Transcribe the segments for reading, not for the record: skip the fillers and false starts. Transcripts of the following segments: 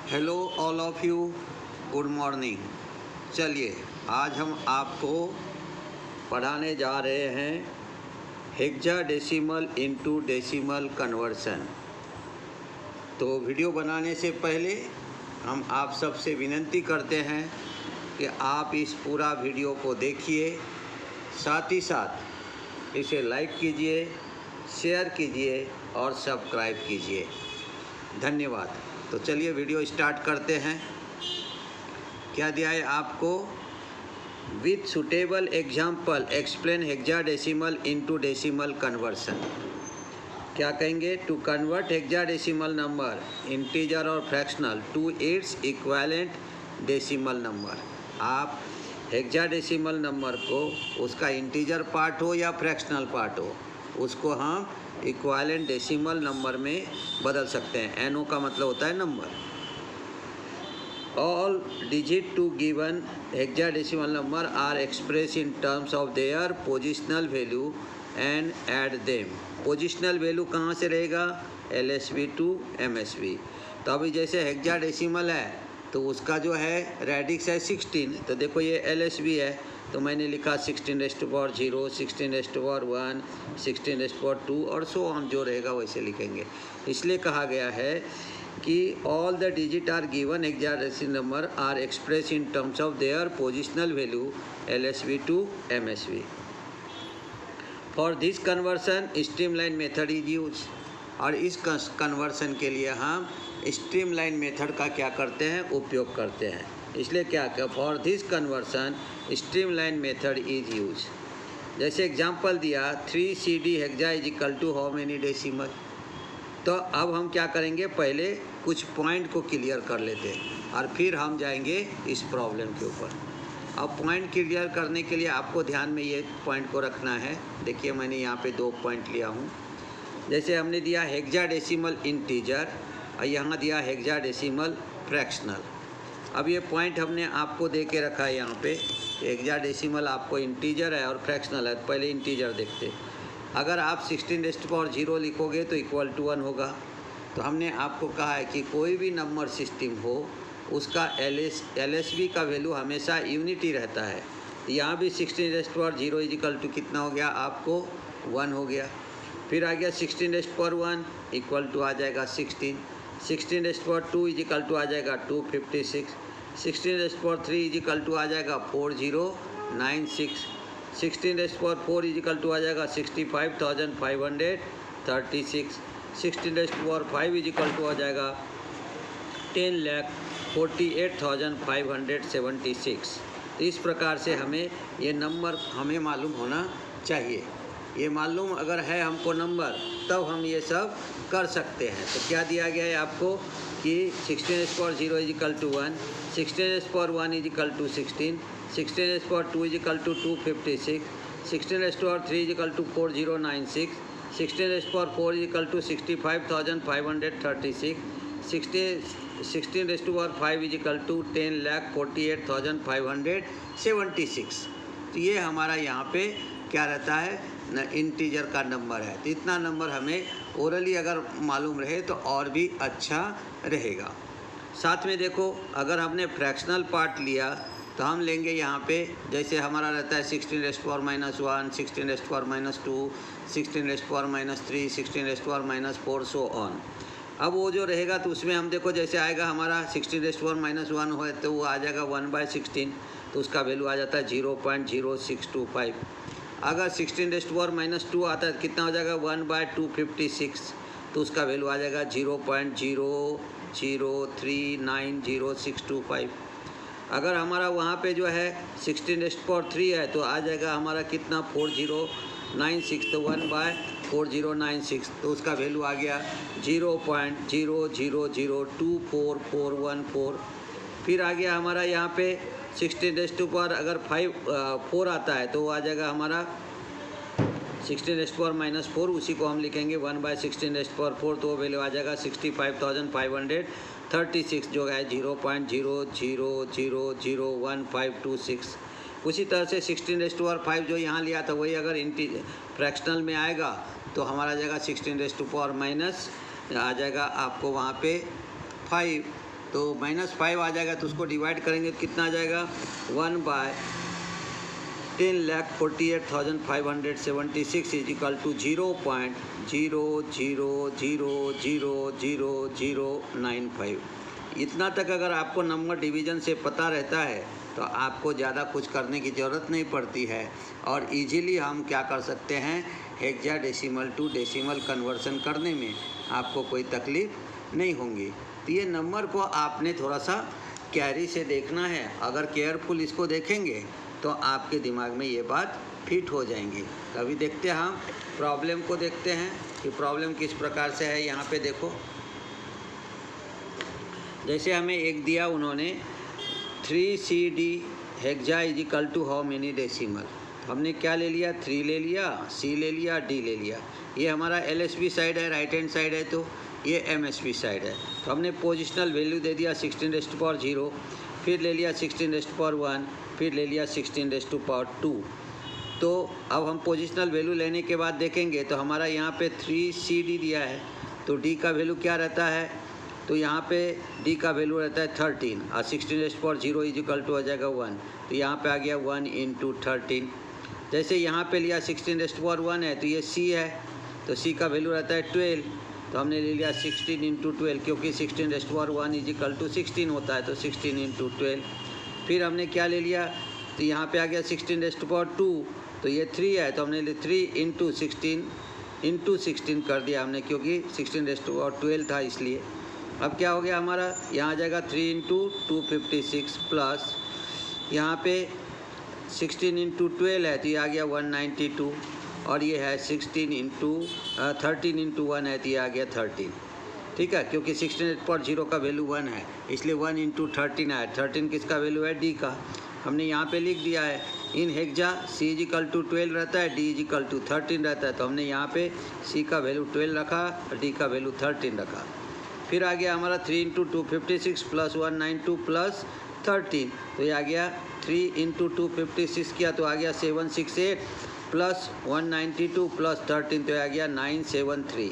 Hello all of you, good morning. चलिए आज हम आपको पढ़ाने जा रहे हैं हेक्साडेसिमल इनटू डेसिमल कन्वर्सन। तो वीडियो बनाने से पहले हम आप सबसे विनती करते हैं कि आप इस पूरा वीडियो को देखिए, साथ ही साथ इसे लाइक कीजिए, शेयर कीजिए और सब्सक्राइब कीजिए। धन्यवाद। तो चलिए वीडियो स्टार्ट करते हैं। क्या दिया है आपको? With suitable example explain hexadecimal into decimal conversion. क्या कहेंगे? To convert hexadecimal number integer और fractional to its equivalent decimal number. आप हेक्साडेसिमल नंबर को उसका इंटीजर पार्ट हो या फ्रैक्शनल पार्ट हो, उसको हम इक्विवेलेंट डेसिमल नंबर में बदल सकते हैं। एनओ का मतलब होता है number. All digit to given hexadecimal number are express in terms of their positional value and add them. Positional value कहाँ से रहेगा? LSB to MSB. तो अभी जैसे हेक्साडेसिमल है तो उसका जो है रेडिक्स है 16। तो देखो ये एलएसबी है, तो मैंने लिखा 16⁻0, 16⁻1, 16⁻2 और सो ऑन, जो रहेगा वैसे लिखेंगे। इसलिए कहा गया है कि all the digit are given hexadecimal number are express in terms of their positional value LSB to MSB. For this conversion streamline method is use. और इस कन्वर्सन के लिए हम स्ट्रीमलाइन मेथड का क्या करते हैं? उपयोग करते हैं। इसलिए क्या for this conversion streamline method is use. जैसे एग्जांपल दिया 3CD hexa is equal to how many decimal. तो अब हम क्या करेंगे? पहले कुछ पॉइंट को क्लियर कर लेते हैं और फिर हम जाएंगे इस प्रॉब्लम के ऊपर। अब पॉइंट क्लियर करने के लिए आपको ध्यान में ये पॉइंट को रखना है। देखिए मैंने यहाँ पे 2 पॉइंट लिया हूँ। जैसे हमने दिया हेक्साडेसिमल इंटीजर और यहाँ दिया हेक्साडेसिमल फ्रैक्शनल। अब ये पॉइंट हमने आपको दे के रखा है यहाँ पे। हेक्साडेसिमल आपको इंटीजर है और फ्रैक्शनल है। पहले इंटीजर देखते। अगर आप 16⁻0 लिखोगे तो इक्वल टू 1 होगा। तो हमने आपको कहा है कि कोई भी नंबर सिस्टम हो उसका एलएसबी का वैल्यू हमेशा यूनिटी रहता है। यहाँ भी 16⁻0 इज इक्वल टू कितना हो गया? आपको 1 हो गया। फिर आ गया 16⁻1 इक्वल टू आ जाएगा 16। 16⁻2 इज इक्वल टू आ जाएगा 256। 16⁻3 इज इक्वल टू आ जाएगा 4096। 16⁻4 इज इक्वल टू आ जाएगा 65,536। 16⁻5 इज इक्वल टू आ जाएगा 10,48,576। तो इस प्रकार से हमें ये नंबर हमें मालूम होना चाहिए। ये मालूम अगर है हमको नंबर, तब हम ये सब कर सकते हैं। तो क्या दिया गया है आपको कि 16⁻0 is equal to 1, 16⁻1 is equal to 16, 16⁻2 is equal to 256, 16⁻3 is equal to 4096, 16⁻4 is equal to 65,536, 16⁻5 is equal to 10,48,576। तो ये हमारा यहाँ पे क्या रहता है न, इंटीजर का नंबर है। तो इतना नंबर हमें ओरली अगर मालूम रहे तो और भी अच्छा रहेगा। साथ में देखो, अगर हमने फ्रैक्शनल पार्ट लिया तो हम लेंगे यहाँ पे, जैसे हमारा रहता है 16⁻1, 16⁻2, 16⁻3, 16⁻4 सो ऑन। अब वो जो रहेगा तो उसमें हम देखो जैसे आएगा हमारा 16⁻1 हो तो वो आ जाएगा 1/16। तो उसका वैल्यू आ जाता है 0.0625। अगर 16⁻2 आता है कितना हो जाएगा? 1/256। तो उसका वैल्यू आ जाएगा 0.00390625। अगर हमारा वहाँ पे जो है 16⁻3 है तो आ जाएगा हमारा कितना? 4096। तो 1/4096। तो उसका वैल्यू आ गया 0.00024414। फिर आ गया हमारा यहाँ पे 16⁻2 पर अगर 4 आता है तो वो आ जाएगा हमारा 16⁻4, उसी को हम लिखेंगे 1/16⁻4। तो वो वैल्यू आ जाएगा 65,536, जो है 0.00001526। उसी तरह से 16⁻5 जो यहाँ लिया था वही अगर फ्रैक्शनल में आएगा तो हमारा जाएगा 16⁻4 माइनस आ जाएगा आपको वहाँ पे 5 तो -5 आ जाएगा, तो उसको डिवाइड करेंगे तो कितना आ जाएगा 1/10,48,576 इज इक्वल टू 0.00000095। इतना तक अगर आपको नंबर डिवीज़न से पता रहता है तो आपको ज़्यादा कुछ करने की ज़रूरत नहीं पड़ती है, और इजीली हम क्या कर सकते हैं, हेक्साडेसिमल टू डेसिमल कन्वर्सन करने में आपको कोई तकलीफ़ नहीं होंगी। तो ये नंबर को आपने थोड़ा सा कैरी से देखना है। अगर केयरफुल इसको देखेंगे तो आपके दिमाग में ये बात फिट हो जाएंगी। अभी देखते हैं, हम प्रॉब्लम को देखते हैं कि प्रॉब्लम किस प्रकार से है। यहाँ पे देखो, जैसे हमें एक दिया उन्होंने 3CD hexa is equal to how many decimal. हमने क्या ले लिया, 3 ले लिया, C ले लिया, D ले लिया। ये हमारा LSB साइड है, राइट हैंड साइड है, तो ये MSB साइड है। तो हमने पोजिशनल वैल्यू दे दिया 16⁻⁴, फिर ले लिया 16⁻⁴, फिर ले लिया 16⁻²। तो अब हम पोजिशनल वैल्यू लेने के बाद देखेंगे तो हमारा यहाँ पे 3CD दिया है, तो D का वैल्यू क्या रहता है, तो यहाँ पे D का वैल्यू रहता है 13, और 16⁻⁴ इज इक्वल टू आ जाएगा 1, तो यहाँ पे आ गया 1 × 13। जैसे यहाँ पे लिया 16⁻⁴ है, तो ये C है, तो C का वैल्यू रहता है 12, तो हमने ले लिया 16 × 12, क्योंकि 16⁻⁴ इज इक्वल टू 16 होता है, तो 16 × 12। फिर हमने क्या ले लिया, तो यहाँ पे आ गया 16⁻², तो ये 3 है, तो हमने 3 × 16 कर दिया हमने, क्योंकि 16⁻12 था इसलिए। अब क्या हो गया हमारा, यहाँ आ जाएगा 3 × 256 प्लस यहाँ पे 16 × 12 है, तो ये आ गया 192, और ये है 13 × 1 है, तो ये आ गया 13। ठीक है, क्योंकि 16⁻⁴ का वैल्यू 1 है, इसलिए 1 × 13 है। 13 किसका वैल्यू है, D का। हमने यहाँ पे लिख दिया है in hexa C is equal to 12 रहता है, D इज इक्वल टू 13 रहता है, तो हमने यहाँ पे C का वैल्यू 12 रखा और D का वैल्यू 13 रखा। फिर आ गया हमारा 3 × 256 प्लस 192 प्लस 13, तो ये आ गया 3 × 256 किया तो आ गया 768 प्लस 192 प्लस 13, तो आ गया 973।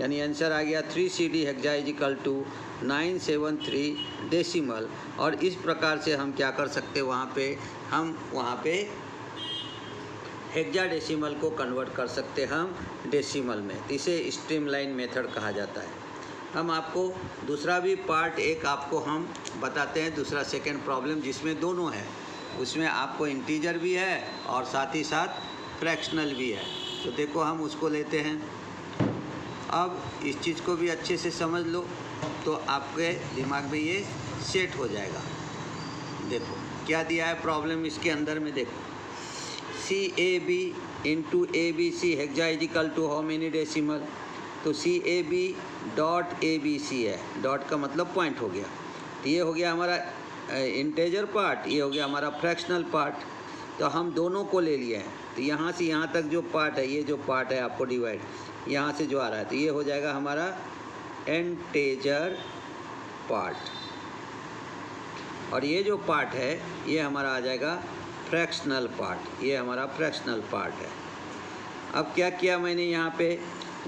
यानी आंसर आ गया 3CD hexa is equal to 973 decimal. और इस प्रकार से हम क्या कर सकते हैं, वहाँ पे हेक्सा डेसिमल को कन्वर्ट कर सकते हैं हम डेसिमल में। इसे स्ट्रीमलाइन मेथड कहा जाता है। हम आपको दूसरा भी पार्ट एक आपको हम बताते हैं, दूसरा सेकेंड प्रॉब्लम जिसमें दोनों है, उसमें आपको इंटीजर भी है और साथ ही साथ फ्रैक्शनल भी है। तो देखो हम उसको लेते हैं। अब इस चीज़ को भी अच्छे से समझ लो तो आपके दिमाग में ये सेट हो जाएगा। देखो क्या दिया है प्रॉब्लम इसके अंदर में, देखो CAB × ABC hexa is equal to how many decimal. तो CAB डॉट ABC है, डॉट का मतलब पॉइंट हो गया। तो ये हो गया हमारा इंटेजर पार्ट, ये हो गया हमारा फ्रैक्शनल पार्ट। तो हम दोनों को ले लिए हैं, तो यहाँ से यहाँ तक जो पार्ट है, ये जो पार्ट है आपको डिवाइड यहाँ से जो आ रहा है, तो ये हो जाएगा हमारा इंटेजर पार्ट, और ये जो पार्ट है ये हमारा आ जाएगा फ्रैक्शनल पार्ट। ये हमारा फ्रैक्शनल पार्ट है। अब क्या किया मैंने यहाँ पे,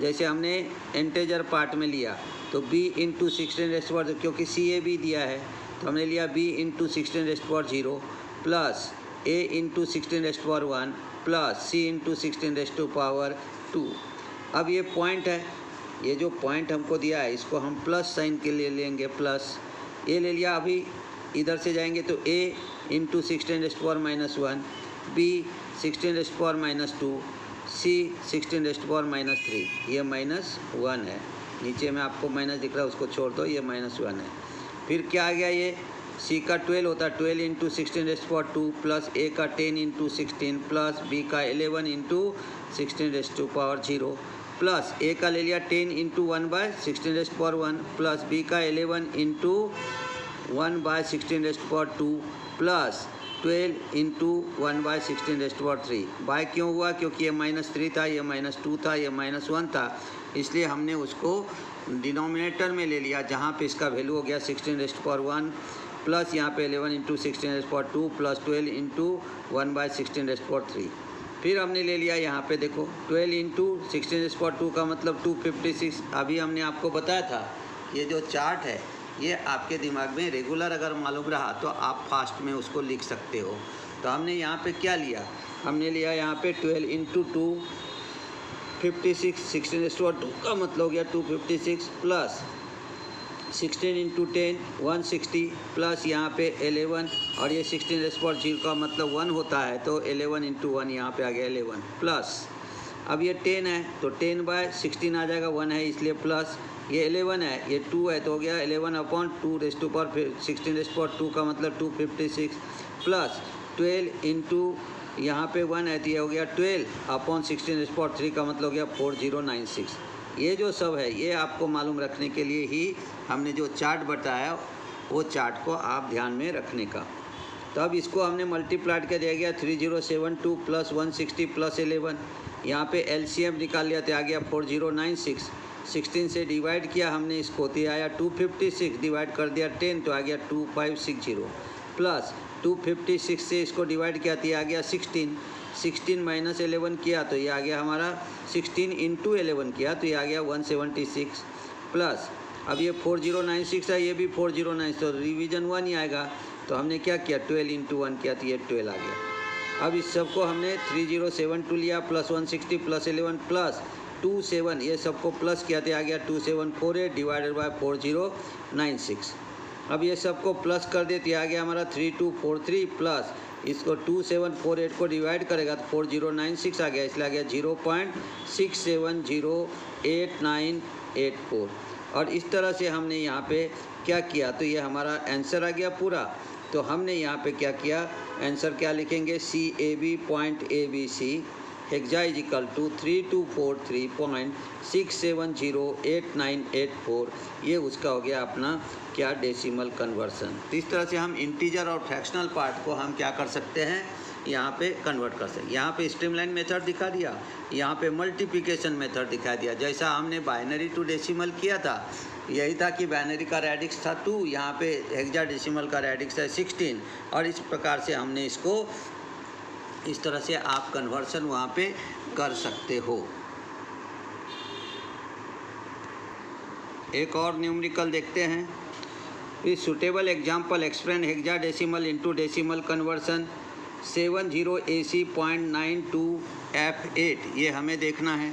जैसे हमने इंटेजर पार्ट में लिया तो B × 16⁻⁴, क्योंकि CAB दिया है तो हमने लिया B × 16⁻⁴ plus A × 16⁻⁴ plus C × 16⁻²। अब ये पॉइंट है, ये जो पॉइंट हमको दिया है इसको हम प्लस साइन के लिए लेंगे, प्लस ए ले लिया। अभी इधर से जाएंगे तो A × 16⁻⁻⁻1, B 16⁻⁻2, C 16⁻⁻3, ये -1 है। नीचे में आपको माइनस दिख रहा है, उसको छोड़ दो, ये -1 है। फिर क्या आ गया, ये C का 12 होता है, 12 × 16⁻² प्लस A का 10 × 16 प्लस B का 11 × 16⁻⁴ प्लस A का ले लिया 10 × 1/16⁻⁴ प्लस B का 11 × 1/16⁻² प्लस 12 × 1/16⁻3। बाय क्यों हुआ, क्योंकि ये -3 था, ये -2 था, ये -1 था, इसलिए हमने उसको डिनोमिनेटर में ले लिया, जहाँ पे इसका वैल्यू हो गया 16⁻1 प्लस यहाँ पे 11 × 16⁻² प्लस 12 × 1/16⁻3। फिर हमने ले लिया यहाँ पे देखो 12 × 16⁻² का मतलब 256। अभी हमने आपको बताया था ये जो चार्ट है ये आपके दिमाग में रेगुलर अगर मालूम रहा तो आप फास्ट में उसको लिख सकते हो। तो हमने यहाँ पे क्या लिया, हमने लिया यहाँ पे 12 इंटू 2 56, 16^2 का मतलब हो गया 256 प्लस 16 इंटू 10 160 प्लस यहाँ पे 11 और ये 16^0 का मतलब 1 होता है तो 11 इंटू 1 यहाँ पे आ गया 11 प्लस अब ये 10 है तो 10/16 आ जाएगा, 1 है इसलिए प्लस ये 11 है ये 2 है तो हो गया 11/2 16^2 का मतलब 256 प्लस 12 इंटू यहाँ पे 1 है तो ये हो गया 12/16^3 का मतलब हो गया 4096। ये जो सब है ये आपको मालूम रखने के लिए ही हमने जो चार्ट बताया वो चार्ट को आप ध्यान में रखने का। तो अब इसको हमने मल्टीप्लाइड कर दिया गया 3072 प्लस 160 प्लस 11, यहाँ पे एलसीएम निकाल लिया तो आ गया 4096। 16 से डिवाइड किया हमने इसको तो आया 256, डिवाइड कर दिया 10 तो आ गया 2560 प्लस 256 से इसको डिवाइड किया तो आ गया 16 माइनस 11 किया तो ये आ गया हमारा 16 इंटू 11 किया तो ये आ गया 176 प्लस अब ये 4096 है ये भी 409 तो रिवीजन 1 ही आएगा। तो हमने क्या किया 12 इंटू 1 किया तो ये 12 आ गया। अब इस सबको हमने 3072 लिया प्लस 160 प्लस 11 प्लस 27 ये सबको प्लस किया तो आ गया 2748 डिवाइडेड बाय 4096। अब ये सबको प्लस कर देते आ गया हमारा 3243 प्लस इसको 2748 को डिवाइड करेगा तो 4096 आ गया, इसलिए आ गया 0.67088984। और इस तरह से हमने यहाँ पे क्या किया तो ये हमारा आंसर आ गया पूरा। तो हमने यहाँ पे क्या किया, आंसर क्या लिखेंगे CAB point ABC hexa is equal to 3243.6708984। ये उसका हो गया अपना क्या डेसिमल कन्वर्सन। तो इस तरह से हम इंटीजर और फ्रैक्शनल पार्ट को हम क्या कर सकते हैं यहाँ पे कन्वर्ट कर सकते हैं। यहाँ पे स्ट्रीमलाइन मेथड दिखा दिया, यहाँ पे मल्टीप्लिकेशन मेथड दिखा दिया। जैसा हमने बाइनरी टू डेसिमल किया था यही था कि बाइनरी का रेडिक्स था 2, यहाँ पे हेक्साडेसिमल का रेडिक्स है 16 और इस प्रकार से हमने इसको इस तरह से आप कन्वर्सन वहाँ पे कर सकते हो। एक और न्यूमेरिकल देखते हैं। इस suitable example explain hexadecimal into decimal conversion 70AC.92F8 ये हमें देखना है।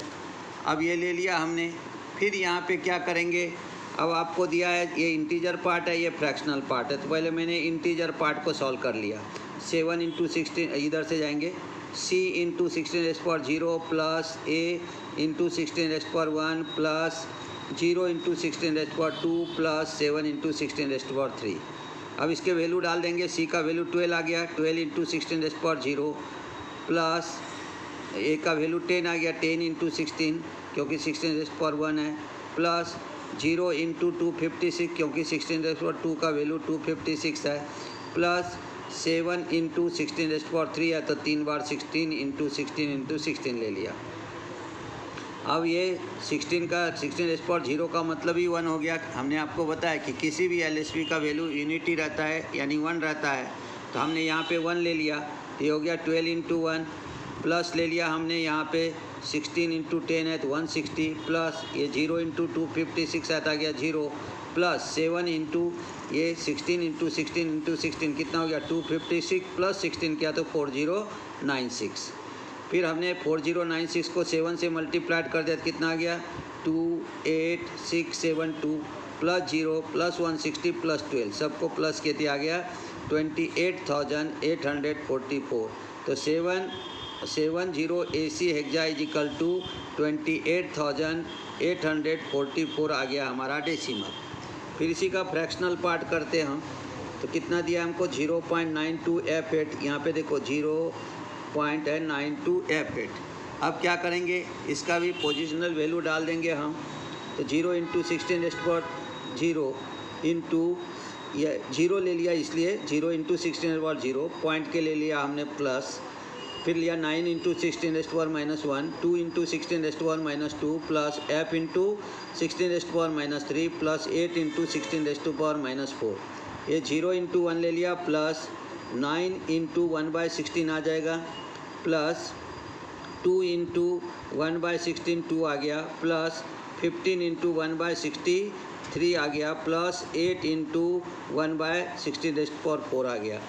अब ये ले लिया हमने, फिर यहाँ पे क्या करेंगे, अब आपको दिया है ये इंटीजर पार्ट है ये फ्रैक्शनल पार्ट है। तो पहले मैंने इंटीजर पार्ट को सॉल्व कर लिया। 7 इंटू 16 इधर से जाएंगे C into 16^0 plus A into 16^1 plus 0 into 16^2 plus 7 into 16^3। अब इसके वैल्यू डाल देंगे। C का वैल्यू 12 आ गया, 12 इंटू 16^0 प्लस A का वैल्यू 10 आ गया, 10 इंटू 16 क्योंकि 16^1 है प्लस 0 इंटू 256 क्योंकि 16^2 का वैल्यू 256 है प्लस 7 इंटू 16^3 है तो 3 बार 16 इंटू 16 ले लिया। अब ये 16^0 का मतलब ही 1 हो गया। हमने आपको बताया कि किसी भी LSB का वैल्यू यूनिटी रहता है यानी 1 रहता है। तो हमने यहाँ पे 1 ले लिया, ये हो गया 12 इंटू 1 प्लस ले लिया हमने यहाँ पे 16 इंटू 10 है तो 160 प्लस ये 0 इंटू 256 आता गया 0 प्लस 7 इंटू ये 16 इंटू 16 कितना हो गया 256 प्लस 16 किया तो 4096। फिर हमने 4096 को 7 से मल्टीप्लाइड कर दिया तो कितना आ गया 28672 प्लस 0 प्लस 160 प्लस 12 सबको प्लस किए थे आ गया 28,844। तो 70 AC hexa is equal to 28,844 आ गया हमारा डेसिमल। फिर इसी का फ्रैक्शनल पार्ट करते हैं हम। तो कितना दिया हमको 0.92F8, यहाँ पे देखो 0.92F8। अब क्या करेंगे, इसका भी पोजिशनल वैल्यू डाल देंगे हम। तो 0 इंटू 16^0 इंटू ये 0 ले लिया इसलिए 0 इंटू 16^0 पॉइंट के ले लिया हमने प्लस, फिर लिया 9 into 16^1 2 into 16^1 plus F into 16^3 plus 8 into 16^4। ये 0 इंटू 1 ले लिया प्लस 9 इंटू 1/16 आ जाएगा प्लस 2 इंटू 1/16 2 आ गया प्लस 15 इंटू 1/63 आ गया, प्लस 8 इंटू 1/16 आ गया।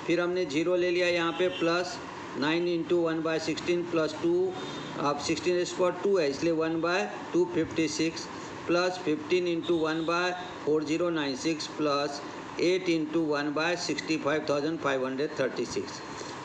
फिर हमने 0 ले लिया यहाँ पे, प्लस 9 इंटू 1/16 प्लस 2, अब 16 है इसलिए 1/256 प्लस 15 इंटू 1/4096 प्लस 8 इंटू 1/65,536।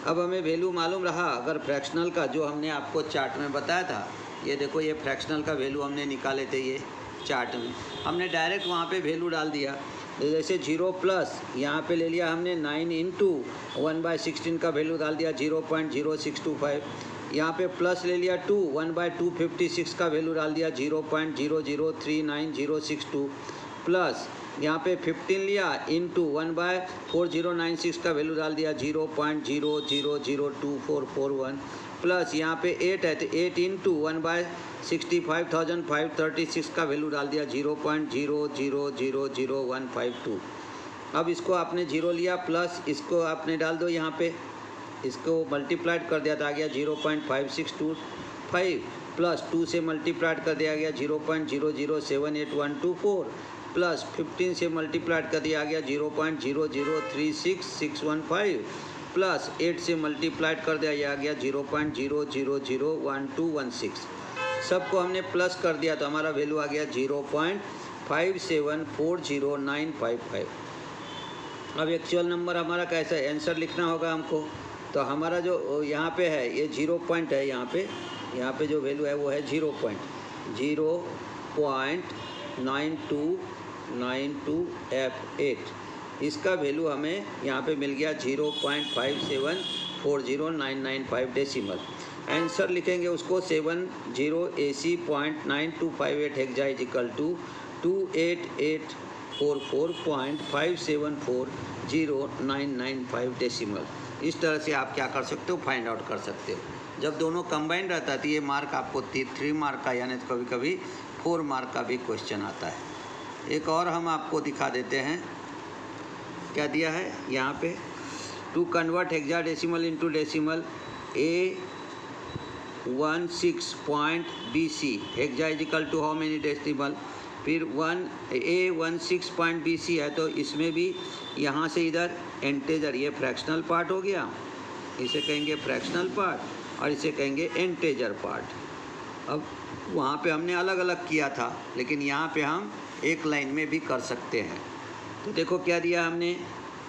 अब हमें वैल्यू मालूम रहा अगर फ्रैक्शनल का, जो हमने आपको चार्ट में बताया था, ये देखो ये फ्रैक्शनल का वैल्यू हमने निकाले थे, ये चार्ट में हमने डायरेक्ट वहाँ पे वैल्यू डाल दिया। जैसे 0 प्लस यहाँ पे ले लिया हमने 9 इंटू 1/16 का वैल्यू डाल दिया 0.0625। यहाँ पे प्लस ले लिया 2 1/256 का वैल्यू डाल दिया 0.0039062 प्लस यहाँ पे 15 लिया इंटू 1/4096 का वैल्यू डाल दिया 0.00024441 प्लस यहाँ पे 8 है तो 8 इंटू 1/65,536 का वैल्यू डाल दिया 0.000152। अब इसको आपने 0 लिया प्लस इसको आपने डाल दो यहाँ पे, इसको मल्टीप्लाइड कर दिया तो आ गया 0.5625 प्लस 2 से मल्टीप्लाइड कर दिया गया 0.0078124 प्लस 15 से मल्टीप्लाइड कर दिया गया 0.0036615 प्लस 8 से मल्टीप्लाइड कर दिया गया 0.0001216। सबको हमने प्लस कर दिया तो हमारा वैल्यू आ गया 0.5740,955। अब एक्चुअल नंबर हमारा कैसा है, आंसर लिखना होगा हमको। तो हमारा जो यहाँ पे है ये 0 पॉइंट है, यहाँ पे जो वैल्यू है वो है 0.9292F8। इसका वैल्यू हमें यहाँ पे मिल गया 0.5740,995 डेसिमल। आंसर लिखेंगे उसको 70AC.9258 hexa is equal to 28844.5740,995 decimal. इस तरह से आप क्या कर सकते हो, फाइंड आउट कर सकते हो। जब दोनों कंबाइंड रहता है तो ये मार्क आपको 3 मार्क का यानी कभी कभी 4 मार्क का भी क्वेश्चन आता है। एक और हम आपको दिखा देते हैं, क्या दिया है यहाँ पे, to convert hexadecimal into decimal A16.BC hexa is equal to how many decimal. फिर A16.BC है तो इसमें भी यहाँ से इधर इंटेजर, ये फ्रैक्शनल पार्ट हो गया, इसे कहेंगे फ्रैक्शनल पार्ट और इसे कहेंगे इंटेजर पार्ट। अब वहाँ पे हमने अलग अलग किया था लेकिन यहाँ पे हम एक लाइन में भी कर सकते हैं। तो देखो क्या दिया हमने,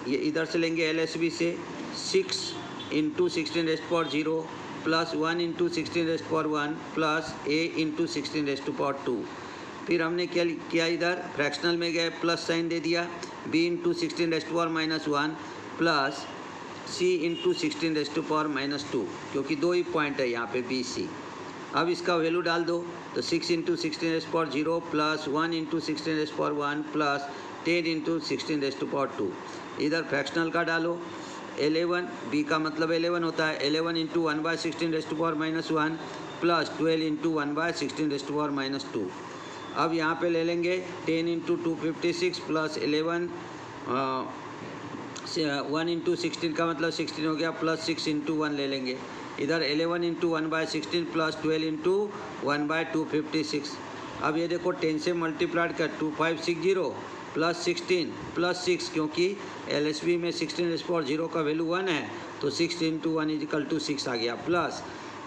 ये इधर से लेंगे LSB से 6 into 16⁻0 plus 1 into 16⁻1 plus A into 16⁻2। फिर हमने क्या किया, इधर फ्रैक्शनल में गए प्लस साइन दे दिया, B into 16⁻1 plus C into 16⁻2 क्योंकि 2 ही पॉइंट है यहाँ पे BC। अब इसका वैल्यू डाल दो तो 6 into 16⁻0 plus 1 into 16⁻1 plus 10 into 16⁻2। इधर फ्रैक्शनल का डालो 11, B का मतलब 11 होता है, 11 इंटू 1/16⁻1 प्लस 12 इंटू 1/16⁻2। अब यहाँ पे ले लेंगे 10 इंटू 256 प्लस 11 1 इंटू 16 का मतलब 16 हो गया, प्लस 6 इंटू 1 ले लेंगे। इधर 11 इंटू 1/16 प्लस 12 इंटू 1/256। अब ये देखो 10 से मल्टीप्लाइड कर 2560 प्लस 16 प्लस 6 क्योंकि LSB में 16⁻0 का वैल्यू 1 है तो 6 इंटू 1 इज इक्वल टू 6 आ गया, प्लस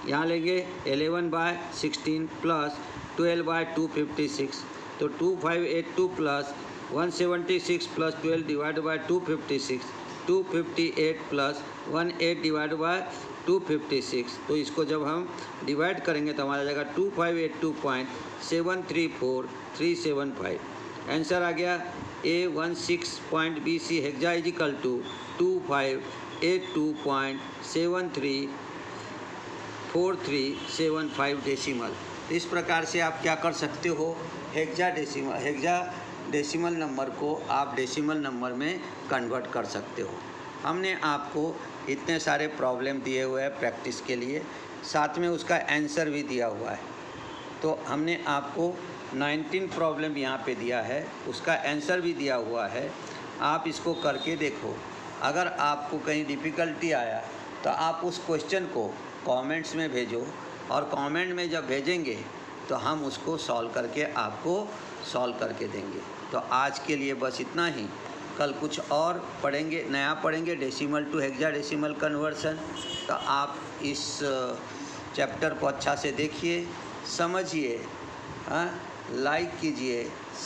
यहाँ लेंगे 11/16 प्लस 12/256 तो 2582 plus 176 plus 12 divide by 256 258 plus 18 divide by 256। तो इसको जब हम डिवाइड करेंगे तो हमारा जाएगा 2582.734375। आंसर आ गया A16.BC hexa is equal to 2582.734375 decimal. इस प्रकार से आप क्या कर सकते हो, हेक्सा डेसिमल नंबर को आप डेसिमल नंबर में कन्वर्ट कर सकते हो। हमने आपको इतने सारे प्रॉब्लम दिए हुए हैं प्रैक्टिस के लिए, साथ में उसका आंसर भी दिया हुआ है। तो हमने आपको 19 प्रॉब्लम यहाँ पे दिया है, उसका आंसर भी दिया हुआ है। आप इसको करके देखो, अगर आपको कहीं डिफ़िकल्टी आया तो आप उस क्वेश्चन को कमेंट्स में भेजो और कमेंट में जब भेजेंगे तो हम उसको सॉल्व करके आपको सॉल्व करके देंगे। तो आज के लिए बस इतना ही। कल कुछ और पढ़ेंगे, नया पढ़ेंगे, डेसिमल टू हेक्साडेसिमल कन्वर्सन। तो आप इस चैप्टर को अच्छा से देखिए, समझिए, लाइक कीजिए,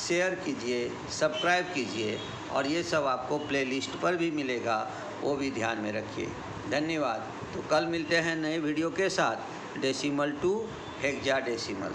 शेयर कीजिए, सब्सक्राइब कीजिए, और ये सब आपको प्लेलिस्ट पर भी मिलेगा, वो भी ध्यान में रखिए। धन्यवाद। तो कल मिलते हैं नए वीडियो के साथ, डेसिमल टू हेक्साडेसिमल।